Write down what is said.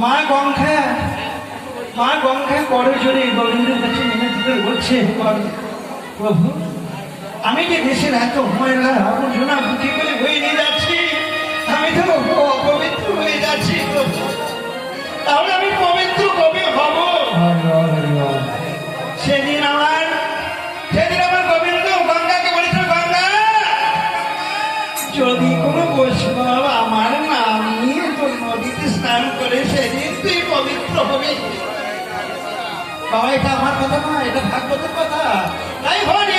মা গঙ্গা করে জোরে গোবিন্দের কাছে মনে ধরে বলছে, প্রভু আমি যে দেশের এত ময়লা আবর্জনা বুঝি করে হয়ে নিয়ে যাচ্ছি, আমি তো অপবিত্র হয়ে যাচ্ছি প্রভু, তাহলে আমি পবিত্র কবে হব? সেদিন আমার গোবিন্দ গঙ্গাকে বলেছিল, গঙ্গা যদি কোনো বৈষ্ণব আমার নাম নিয়ে তোর নদীতে স্নান করে সেদিন তুই পবিত্র হবি। বাবা এটা আমার কথা নয়, এটা ভাগবতের কথা। তাই হরি